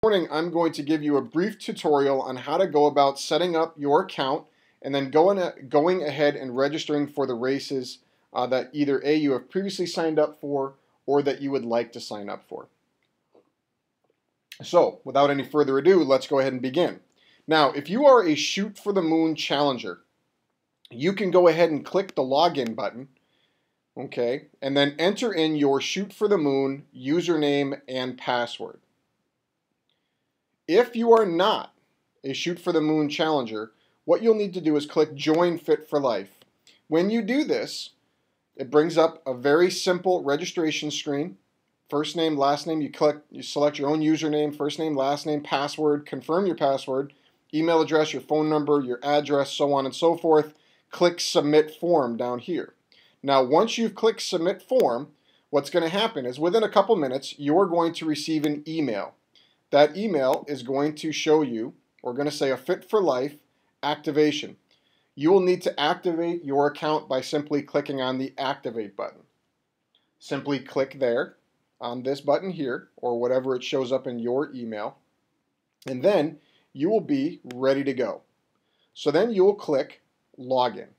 Morning, I'm going to give you a brief tutorial on how to go about setting up your account and then going ahead and registering for the races that either A, you have previously signed up for or that you would like to sign up for. So, without any further ado, let's go ahead and begin. Now, if you are a Shoot for the Moon challenger, you can go ahead and click the login button, okay, and then enter in your Shoot for the Moon username and password. If you are not a Shoot for the Moon challenger, what you'll need to do is click Join Fit for Life. When you do this, it brings up a very simple registration screen. First name, last name, you select your own username, first name, last name, password, confirm your password, email address, your phone number, your address, so on and so forth. Click Submit Form down here. Now, once you've clicked Submit Form, what's going to happen is within a couple minutes, you're going to receive an email. That email is going to show you, we're going to say a Fit for Life activation. You will need to activate your account by simply clicking on the Activate button. Simply click there on this button here, or whatever it shows up in your email, and then you will be ready to go. So then you will click Login.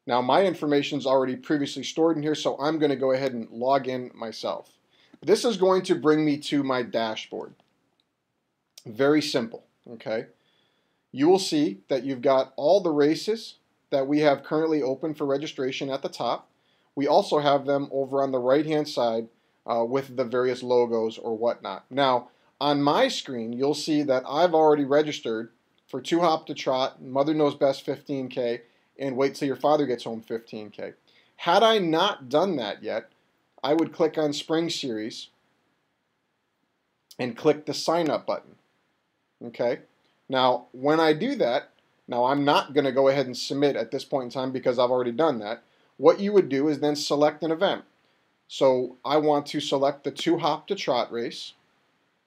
Now my information is already previously stored in here, so I'm going to go ahead and log in myself. This is going to bring me to my dashboard. Very simple, okay? You will see that you've got all the races that we have currently open for registration at the top. We also have them over on the right-hand side with the various logos or whatnot. Now, on my screen, you'll see that I've already registered for 2 Hop to Trot, Mother Knows Best 15K, and Wait Till Your Father Gets Home 15K. Had I not done that yet, I would click on Spring Series and click the Sign Up button. Okay? Now, when I do that, now I'm not going to go ahead and submit at this point in time because I've already done that. What you would do is then select an event. So I want to select the 2 Hop to Trot race.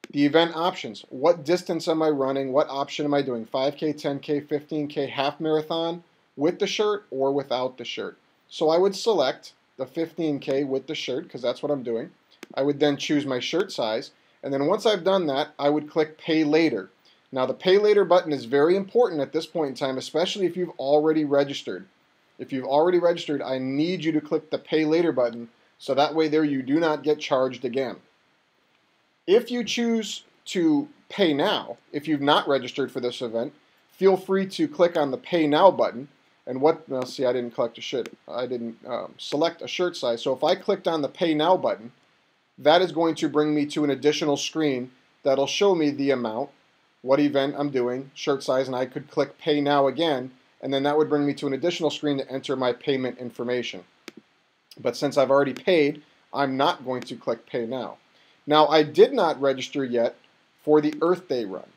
The event options. What distance am I running? What option am I doing? 5K, 10K, 15K, half marathon with the shirt or without the shirt? So I would select the 15K with the shirt because that's what I'm doing. I would then choose my shirt size, and then once I've done that, I would click Pay Later. Now the Pay Later button is very important at this point in time, especially if you've already registered. If you've already registered, I need you to click the Pay Later button so that way there you do not get charged again. If you choose to pay now, if you've not registered for this event, feel free to click on the Pay Now button. And well, see, I didn't select a shirt size. So if I clicked on the Pay Now button, that is going to bring me to an additional screen that'll show me the amount, what event I'm doing, shirt size, and I could click Pay Now again, and then that would bring me to an additional screen to enter my payment information. But since I've already paid, I'm not going to click Pay Now. Now, I did not register yet for the Earth Day run.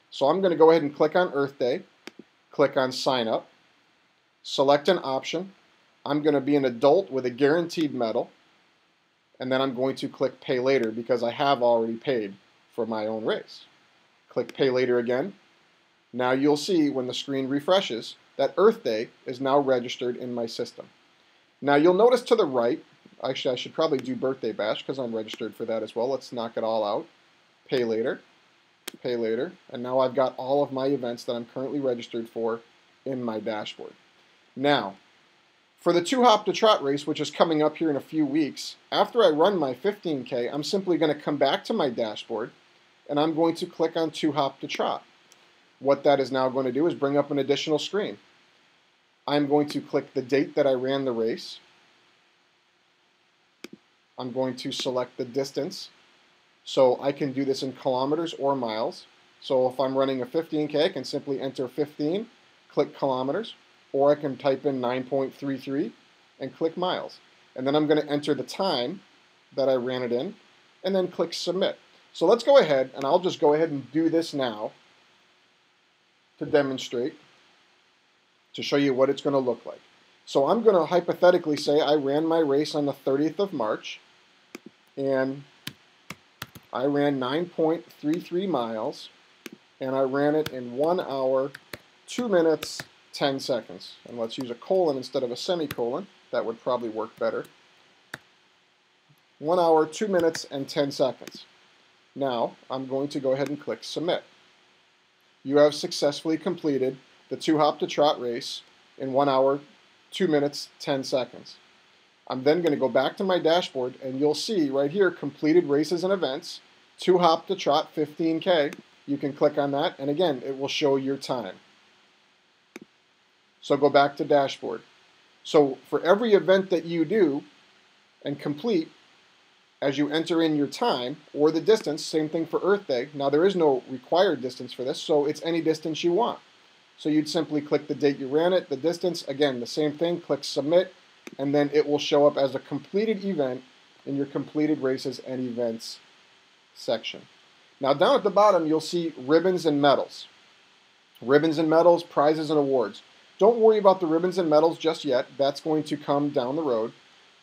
So I'm going to go ahead and click on Earth Day, click on Sign Up, select an option. I'm going to be an adult with a guaranteed medal, and then I'm going to click Pay Later because I have already paid for my own race. Click Pay Later again. Now you'll see when the screen refreshes that Earth Day is now registered in my system. Now you'll notice to the right, actually I should probably do Birthday Bash because I'm registered for that as well. Let's knock it all out. Pay Later, and now I've got all of my events that I'm currently registered for in my dashboard. Now, for the 2 Hop to Trot race, which is coming up here in a few weeks, after I run my 15K, I'm simply going to come back to my dashboard and I'm going to click on 2 Hop to Trot. What that is now going to do is bring up an additional screen. I'm going to click the date that I ran the race. I'm going to select the distance. So I can do this in kilometers or miles. So if I'm running a 15K, I can simply enter 15, click kilometers, or I can type in 9.33 and click miles. And then I'm going to enter the time that I ran it in, and then click Submit. So let's go ahead, and I'll just go ahead and do this now to demonstrate, to show you what it's going to look like. So I'm going to hypothetically say I ran my race on the 30th of March, and I ran 9.33 miles, and I ran it in 1 hour, 2 minutes, 10 seconds. And let's use a colon instead of a semicolon. That would probably work better. 1 hour, 2 minutes, and 10 seconds. Now I'm going to go ahead and click Submit. You have successfully completed the 2-hop to trot race in 1 hour, 2 minutes, 10 seconds. I'm then going to go back to my dashboard, and you'll see right here, completed races and events, 2-hop to trot 15K. You can click on that, and again, it will show your time. So go back to dashboard. So for every event that you do and complete, as you enter in your time or the distance, same thing for Earth Day. Now there is no required distance for this, so it's any distance you want. So you'd simply click the date you ran it, the distance, again, the same thing, click Submit, and then it will show up as a completed event in your completed races and events section. Now down at the bottom, you'll see ribbons and medals. Ribbons and medals, prizes and awards. Don't worry about the ribbons and medals just yet. That's going to come down the road.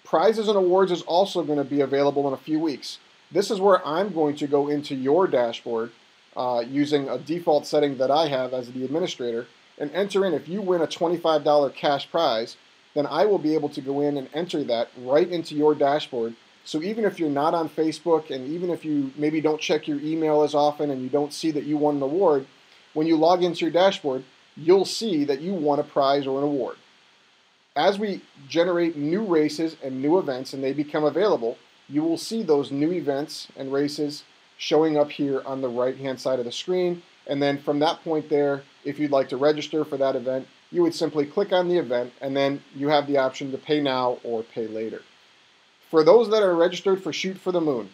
Prizes and awards is also going to be available in a few weeks. This is where I'm going to go into your dashboard using a default setting that I have as the administrator and enter in, if you win a $25 cash prize, then I will be able to go in and enter that right into your dashboard. So even if you're not on Facebook, and even if you maybe don't check your email as often and you don't see that you won an award, when you log into your dashboard, you'll see that you won a prize or an award. As we generate new races and new events and they become available, you will see those new events and races showing up here on the right-hand side of the screen. And then from that point there, if you'd like to register for that event, you would simply click on the event, and then you have the option to pay now or pay later. For those that are registered for Shoot for the Moon,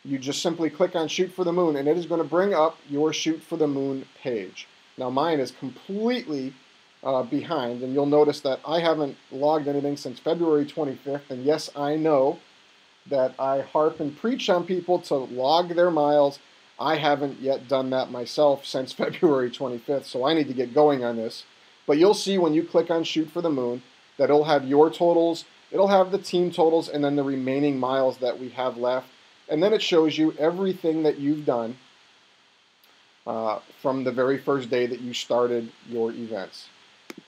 you just simply click on Shoot for the Moon, and it is going to bring up your Shoot for the Moon page. Now mine is completely behind, and you'll notice that I haven't logged anything since February 25th, and yes, I know that I harp and preach on people to log their miles. I haven't yet done that myself since February 25th, so I need to get going on this. But you'll see when you click on Shoot for the Moon that it'll have your totals, it'll have the team totals, and then the remaining miles that we have left. And then it shows you everything that you've done from the very first day that you started your events.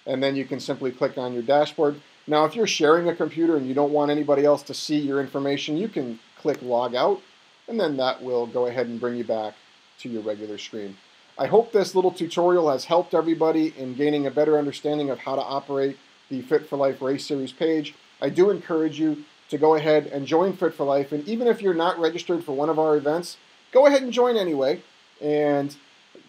And then you can simply click on your dashboard. Now, if you're sharing a computer and you don't want anybody else to see your information, you can click Log Out, and then that will go ahead and bring you back to your regular screen. I hope this little tutorial has helped everybody in gaining a better understanding of how to operate the Fit for Life Race Series page. I do encourage you to go ahead and join Fit for Life, and even if you're not registered for one of our events, go ahead and join anyway. And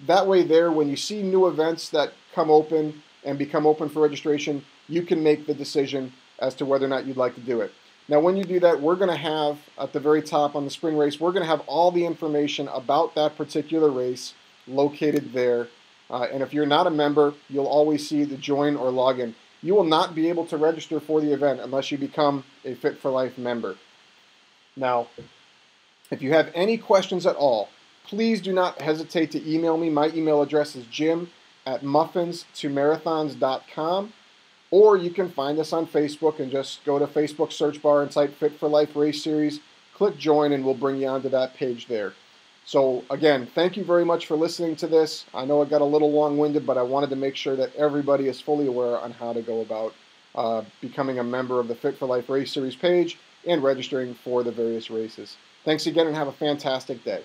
that way there, when you see new events that come open and become open for registration, you can make the decision as to whether or not you'd like to do it. Now when you do that, we're going to have, at the very top on the spring race, we're going to have all the information about that particular race located there. And if you're not a member, you'll always see the join or login. You will not be able to register for the event unless you become a Fit for Life member. Now, if you have any questions at all, please do not hesitate to email me. My email address is jim@muffinstomarathons.com, or you can find us on Facebook and just go to Facebook search bar and type Fit for Life Race Series, click join, and we'll bring you onto that page there. So again, thank you very much for listening to this. I know it got a little long-winded, but I wanted to make sure that everybody is fully aware on how to go about becoming a member of the Fit for Life Race Series page and registering for the various races. Thanks again, and have a fantastic day.